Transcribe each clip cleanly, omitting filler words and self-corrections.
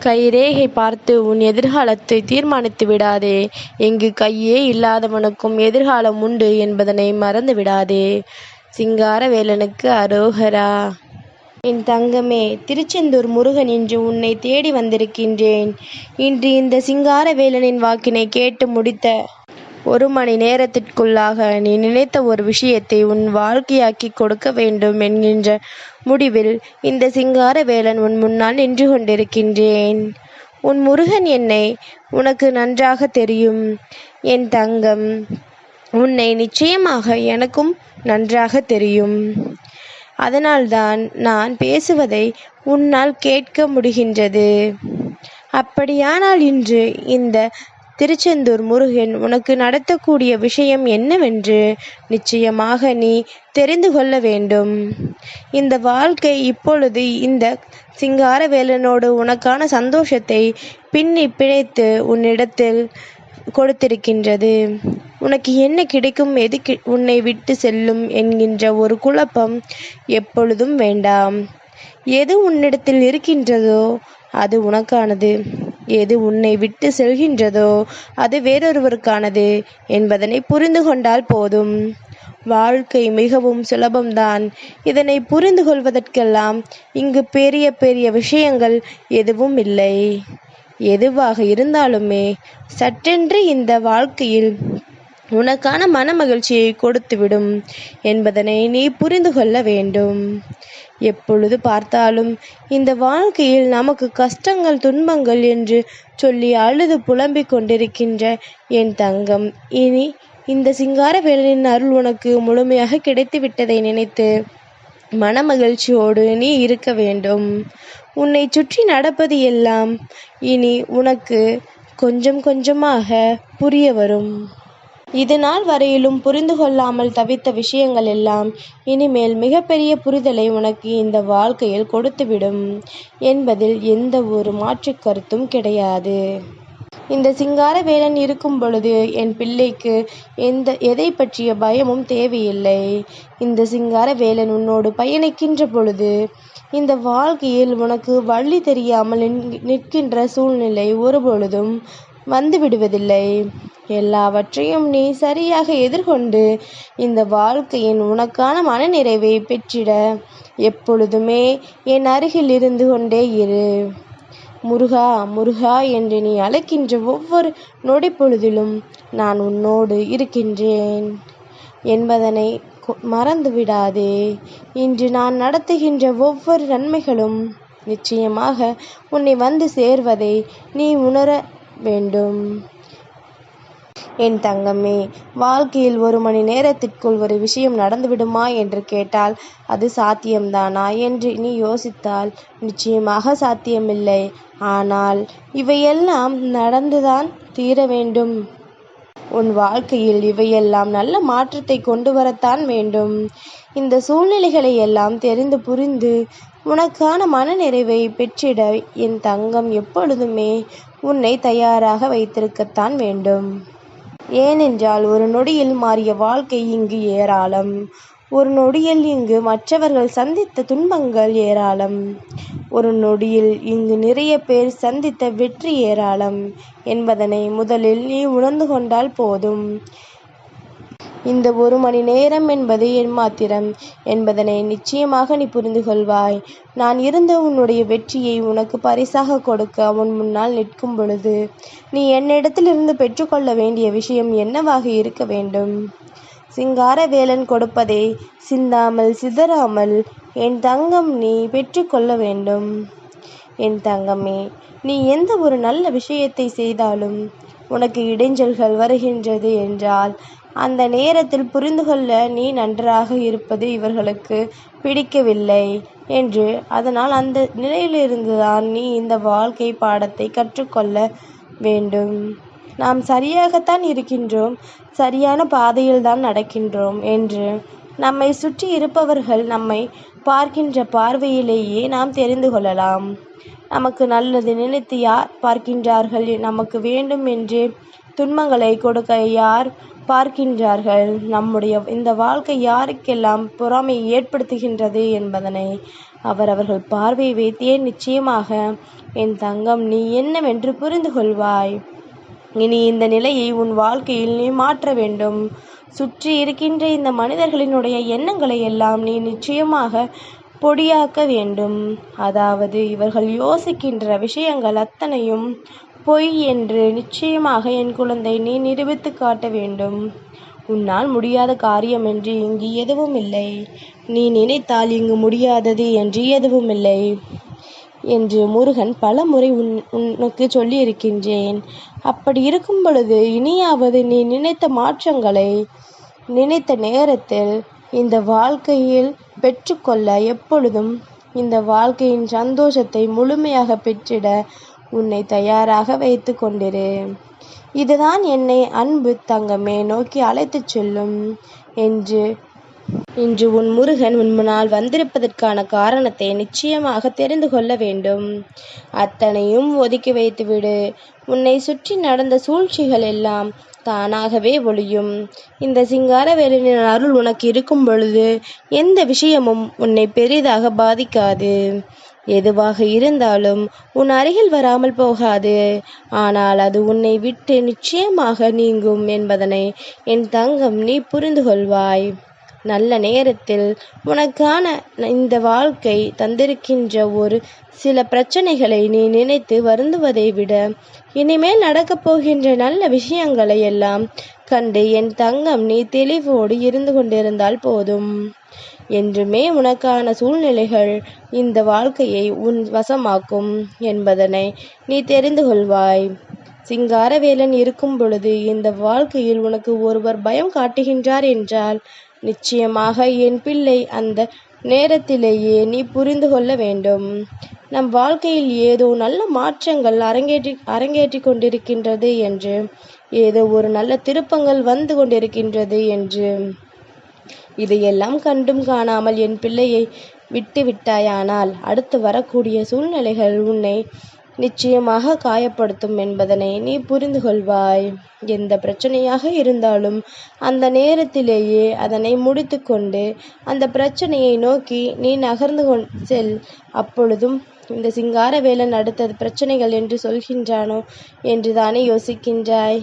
கைரேகை பார்த்து உன் எதிர்காலத்தை தீர்மானித்து விடாதே. எங்கு கையே இல்லாதவனுக்கும் எதிர்காலம் உண்டு என்பதனை மறந்து விடாதே. சிங்காரவேலனுக்கு அரோகரா. என் தங்கமே, திருச்செந்தூர் முருகன் இன்று உன்னை தேடி வந்திருக்கின்றேன். இன்று இந்த சிங்காரவேலனின் வாக்கினை கேட்டு முடித்த 1 மணி நேரத்திற்குள்ளாக நீ நினைத்த ஒரு விஷயத்தை உன் வாழ்க்கையாக்கி கொடுக்க வேண்டும் என்கின்ற முடிவில் இந்த சிங்காரவேலன் உன் முன்னால் நின்று கொண்டிருக்கின்றேன். உன் முருகன் என்னை உனக்கு நன்றாக தெரியும் என் தங்கம். உன்னை நிச்சயமாக எனக்கும் நன்றாக தெரியும். அதனால்தான் நான் பேசுவதை உன்னால் கேட்க முடிகின்றது. அப்படியானால் இன்று இந்த திருச்செந்தூர் முருகன் உனக்கு நடத்தக்கூடிய விஷயம் என்னவென்று நிச்சயமாக நீ தெரிந்து கொள்ள வேண்டும். இந்த வாழ்க்கை இப்பொழுது இந்த சிங்காரவேலனோடு உனக்கான சந்தோஷத்தை பின்னி பிணைத்து உன்னிடத்தில் கொடுத்திருக்கின்றது. உனக்கு என்ன கிடைக்கும், எது உன்னை விட்டு செல்லும் என்கின்ற ஒரு குழப்பம் எப்பொழுதும் வேண்டாம். எது உன்னிடத்தில் இருக்கின்றதோ அது உனக்கானது, எது உன்னை விட்டு செல்கின்றதோ அது வேறொருவருக்கானது என்பதனை புரிந்து கொண்டால் போதும். வாழ்க்கை மிகவும் சுலபம்தான். இதனை புரிந்து கொள்வதற்கெல்லாம் இங்கு பெரிய பெரிய விஷயங்கள் எதுவும் இல்லை. எதுவாக இருந்தாலுமே சற்றென்று இந்த வாழ்க்கையில் உனக்கான மன மகிழ்ச்சியை கொடுத்துவிடும் என்பதனை நீ புரிந்து கொள்ள வேண்டும். எப்பொழுது பார்த்தாலும் இந்த வாழ்க்கையில் நமக்கு கஷ்டங்கள் துன்பங்கள் என்று சொல்லி அழுது புலம்பிக் கொண்டிருக்கின்ற என் தங்கம், இனி இந்த சிங்காரவேலனின் அருள் உனக்கு முழுமையாக கிடைத்து விட்டதை நினைத்து மன மகிழ்ச்சியோடு நீ இருக்க வேண்டும். உன்னை சுற்றி நடப்பது எல்லாம் இனி உனக்கு கொஞ்சம் கொஞ்சமாக புரிய வரும். இது நாள் வரையிலும் புரிந்து கொள்ளாமல் தவித்த விஷயங்கள் எல்லாம் இனிமேல் மிகப்பெரிய புரிதலை உனக்கு இந்த வாழ்க்கையில் கொடுத்துவிடும் என்பதில் எந்த ஒரு மாற்று கருத்தும் கிடையாது. இந்த சிங்காரவேலன் இருக்கும் பொழுது என் பிள்ளைக்கு எதை பற்றிய பயமும் தேவையில்லை. இந்த சிங்காரவேலன் உன்னோடு பயணிக்கின்ற பொழுது இந்த வாழ்க்கையில் உனக்கு வழி தெரியாமல் நிற்கின்ற சூழ்நிலை ஒருபொழுதும் வந்து விடுவதில்லை. எல்லாவற்றையும் நீ சரியாக எதிர்கொண்டு இந்த வாழ்க்கையின் உனக்கான மனநிறைவை பெற்றிட எப்பொழுதுமே என் அருகில் இருந்து கொண்டே இரு. முருகா முருகா என்று நீ அழைக்கின்ற ஒவ்வொரு நொடி பொழுதிலும் நான் உன்னோடு இருக்கின்றேன் என்பதனை மறந்து விடாதே. இன்று நான் நடத்துகின்ற ஒவ்வொரு நன்மைகளும் நிச்சயமாக உன்னை வந்து சேர்வதை நீ உணர வேண்டும். என் தங்கமே, வாழ்க்கையில் 1 மணி நேரத்திற்குள் ஒரு விஷயம் நடந்துவிடுமா என்று கேட்டால் அது சாத்தியம்தானா என்று நீ யோசித்தால் நிச்சயமாக சாத்தியமில்லை. ஆனால் இவையெல்லாம் நடந்துதான் தீர வேண்டும். உன் வாழ்க்கையில் இவையெல்லாம் நல்ல மாற்றத்தை கொண்டு வரத்தான் வேண்டும். இந்த சூழ்நிலைகளை எல்லாம் தெரிந்து புரிந்து உனக்கான மனநிறைவை பெற்றிட என் தங்கம் எப்பொழுதுமே உன்னை தயாராக வைத்திருக்கத்தான் வேண்டும். ஏனென்றால் ஒரு நொடியில் மாறிய வாழ்க்கை இங்கு ஏராளம். ஒரு நொடியில் இங்கு மற்றவர்கள் சந்தித்த துன்பங்கள் ஏராளம். ஒரு நொடியில் இங்கு நிறைய பேர் சந்தித்த வெற்றி ஏராளம் என்பதனை முதலில் நீ உணர்ந்து கொண்டால் போதும். இந்த 1 மணி நேரம் என்பது எம்மாத்திரம் என்பதனை நிச்சயமாக நீ புரிந்து கொள்வாய். நான் இருந்த உன்னுடைய வெற்றியை உனக்கு பரிசாக கொடுக்க உன் முன்னால் நிற்கும் பொழுது நீ என்னிடத்திலிருந்து பெற்றுக்கொள்ள வேண்டிய விஷயம் என்னவாக இருக்க வேண்டும்? சிங்காரவேலன் கொடுப்பதை சிந்தாமல் சிதறாமல் என் தங்கம் நீ பெற்றுக்கொள்ள வேண்டும். என் தங்கமே, நீ எந்த ஒரு நல்ல விஷயத்தை செய்தாலும் உனக்கு இடைஞ்சல்கள் வருகின்றது என்றால் அந்த நேரத்தில் புரிந்து கொள்ள நீ நன்றாக இருப்பது இவர்களுக்கு பிடிக்கவில்லை என்று, அதனால் அந்த நிலையிலிருந்துதான் நீ இந்த வாழ்க்கை பாடத்தை கற்றுக்கொள்ள வேண்டும். நாம் சரியாகத்தான் இருக்கின்றோம், சரியான பாதையில்தான் நடக்கின்றோம் என்று நம்மை சுற்றி இருப்பவர்கள் நம்மை பார்க்கின்ற பார்வையிலேயே நாம் தெரிந்து கொள்ளலாம். நமக்கு நல்லது நினைத்து யார் பார்க்கின்றார்கள், நமக்கு வேண்டும் என்று துன்பங்களை கொடுக்க யார் பார்க்கின்றார்கள். நம்முடைய இந்த வாழ்க்கை யாருக்கெல்லாம் பொறாமையை ஏற்படுத்துகின்றது என்பதனை அவர்கள் பார்வை வைத்தே நிச்சயமாக என் தங்கம் நீ என்னவென்று புரிந்து கொள்வாய். இனி இந்த நிலையை உன் வாழ்க்கையில் நீ மாற்ற வேண்டும். சுற்றி இருக்கின்ற இந்த மனிதர்களினுடைய எண்ணங்களை எல்லாம் நீ நிச்சயமாக பொடியாக்க வேண்டும். அதாவது இவர்கள் யோசிக்கின்ற விஷயங்கள் அத்தனையும் பொய் என்று நிச்சயமாக என் குழந்தை நீ நிரூபித்து காட்ட வேண்டும். உன்னால் முடியாத காரியம் என்று இங்கு எதுவும் இல்லை. நீ நினைத்தால் இங்கு முடியாதது என்று எதுவும் இல்லை என்று முருகன் பல முறை உனக்கு சொல்லியிருக்கின்றேன். அப்படி இருக்கும் பொழுது இனியாவது நீ நினைத்த மாற்றங்களை நினைத்த நேரத்தில் இந்த வாழ்க்கையில் பெற்றுக்கொள்ள, எப்பொழுதும் இந்த வாழ்க்கையின் சந்தோஷத்தை முழுமையாக பெற்றிட உன்னை தயாராக வைத்து கொண்டிரு. இதுதான் என்னை அன்பு தங்கமே நோக்கி அழைத்துச் செல்லும் என்று இன்று உன் முருகன் உன் முன்னால் வந்திருப்பதற்கான காரணத்தை நிச்சயமாக தெரிந்து கொள்ள வேண்டும். அத்தனையும் ஒதுக்கி வைத்துவிடு. உன்னை சுற்றி நடந்த சூழ்ச்சிகள் எல்லாம் தானாகவே ஒழியும். இந்த சிங்காரவேலனின் அருள் உனக்கு இருக்கும் பொழுது எந்த விஷயமும் உன்னை பெரிதாக பாதிக்காது. எதுவாக இருந்தாலும் உன் அருகில் வராமல் போகாது. ஆனால் அது உன்னை விட்டு நிச்சயமாக நீங்கும் என்பதனை என் தங்கம் நீ புரிந்து கொள்வாய். நல்ல நேரத்தில் உனக்கான இந்த வாழ்க்கை தந்திருக்கின்ற ஒரு சில பிரச்சனைகளை நீ நினைத்து வருந்துவதை விட இனிமேல் நடக்கப் போகின்ற நல்ல விஷயங்களை எல்லாம் கண்டு என் தங்கம் நீ தெளிவோடு இருந்து கொண்டிருந்தால் போதும். என்றுமே உனக்கான சூழ்நிலைகள் இந்த வாழ்க்கையை உன் வசமாக்கும் என்பதனை நீ தெரிந்து கொள்வாய். சிங்காரவேலன் இருக்கும் பொழுது இந்த வாழ்க்கையில் உனக்கு ஒருவர் பயம் காட்டுகின்றார் என்றால் நிச்சயமாக என் பிள்ளை அந்த நேரத்திலேயே நீ புரிந்து கொள்ள வேண்டும். நம் வாழ்க்கையில் ஏதோ நல்ல மாற்றங்கள் அரங்கேற்றி கொண்டிருக்கின்றது என்று, ஏதோ ஒரு நல்ல திருப்பங்கள் வந்து கொண்டிருக்கின்றது என்று. இதையெல்லாம் கண்டும் காணாமல் என் பிள்ளையை விட்டு விட்டாயானால் அடுத்து வரக்கூடிய சூழ்நிலைகள் உன்னை நிச்சயமாக காயப்படுத்தும் என்பதனை நீ புரிந்து கொள்வாய். எந்த பிரச்சனையாக இருந்தாலும் அந்த நேரத்திலேயே அதனை முடித்து கொண்டு அந்த பிரச்சனையை நோக்கி நீ நகர்ந்து செல். அப்பொழுதும் இந்த சிங்காரவேலன் அடுத்தது பிரச்சனைகள் என்று சொல்கின்றானோ என்று தானே யோசிக்கின்றாய்.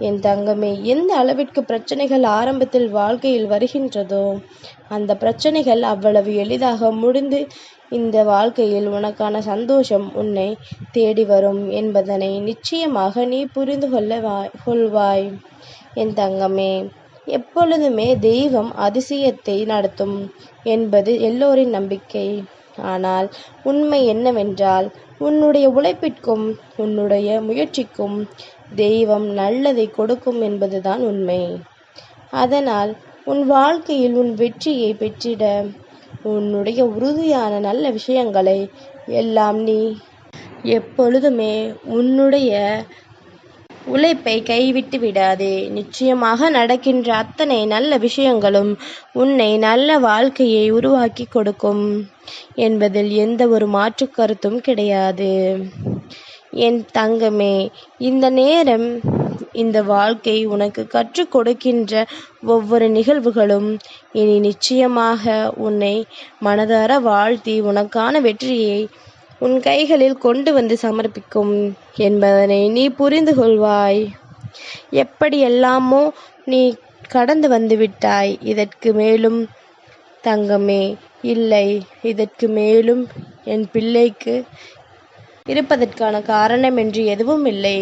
என் தங்கமே, எந்த அளவிற்கு பிரச்சனைகள் ஆரம்பத்தில் வாழ்க்கையில் வருகின்றதோ அந்த பிரச்சனைகள் அவ்வளவு எளிதாக முடிந்து இந்த வாழ்க்கையில் உனக்கான சந்தோஷம் உன்னை தேடி வரும் என்பதனை நிச்சயமாக நீ புரிந்து கொள்வாய். என் தங்கமே, எப்பொழுதுமே தெய்வம் அதிசயத்தை நடத்தும் என்பது எல்லோரின் நம்பிக்கை. ஆனால் உண்மை என்னவென்றால் உன்னுடைய உழைப்பிற்கும் உன்னுடைய முயற்சிக்கும் தெய்வம் நல்லதை கொடுக்கும் என்பதுதான் உண்மை. அதனால் உன் வாழ்க்கையில் உன் வெற்றியை பெற்றிட உன்னுடைய உறுதியான நல்ல விஷயங்களை எல்லாம் நீ எப்பொழுதுமே உன்னுடைய உழைப்பை கைவிட்டு விடாதே. நிச்சயமாக நடக்கின்ற அத்தனை நல்ல விஷயங்களும் உன்னை நல்ல வாழ்க்கையை உருவாக்கி கொடுக்கும் என்பதில் எந்த ஒரு மாற்று கருத்தும் கிடையாது. என் தங்கமே, இந்த நேரம் இந்த வாழ்க்கை உனக்கு கற்றுக் கொடுக்கின்ற ஒவ்வொரு நிகழ்வுகளும் இனி நிச்சயமாக உன்னை மனதார வாழ்த்தி உனக்கான வெற்றியை உன் கைகளில் கொண்டு வந்து சமர்ப்பிக்கும் என்பதனை நீ புரிந்து கொள்வாய். எப்படியெல்லாமோ நீ கடந்து வந்து விட்டாய். இதற்கு மேலும் தங்கமே இல்லை, இதற்கு மேலும் என் பிள்ளைக்கு இருப்பதற்கான காரணம் என்று எதுவும் இல்லை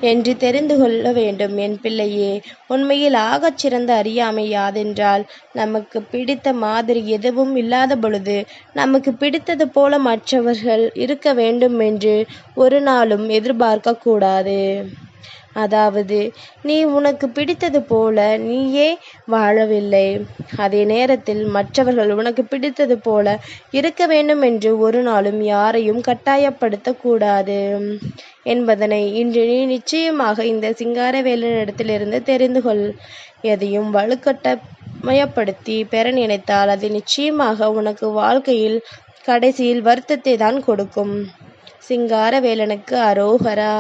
என்று தெரிந்து கொள்ள வேண்டும். என் பிள்ளையே, உண்மையில் ஆகச் சிறந்த அறியாமை யாதென்றால் நமக்கு பிடித்த மாதிரி எதுவும் இல்லாத பொழுது நமக்கு பிடித்தது போல மற்றவர்கள் இருக்க வேண்டும் என்று ஒரு நாளும் எதிர்பார்க்க கூடாது. அதாவது நீ உனக்கு பிடித்தது போல நீயே வாழவில்லை, அதே நேரத்தில் மற்றவர்கள் உனக்கு பிடித்தது போல இருக்க வேண்டும் என்று ஒரு நாளும் யாரையும் கட்டாயப்படுத்த கூடாது என்பதனை இன்று நீ நிச்சயமாக இந்த சிங்காரவேலனிடத்திலிருந்து தெரிந்து கொள். எதையும் வலுக்கட்டாயப்படுத்தி பெற நினைத்தால் அது நிச்சயமாக உனக்கு வாழ்க்கையில் கடைசியில் வருத்தத்தை தான் கொடுக்கும். சிங்காரவேலனுக்கு அரோகரா.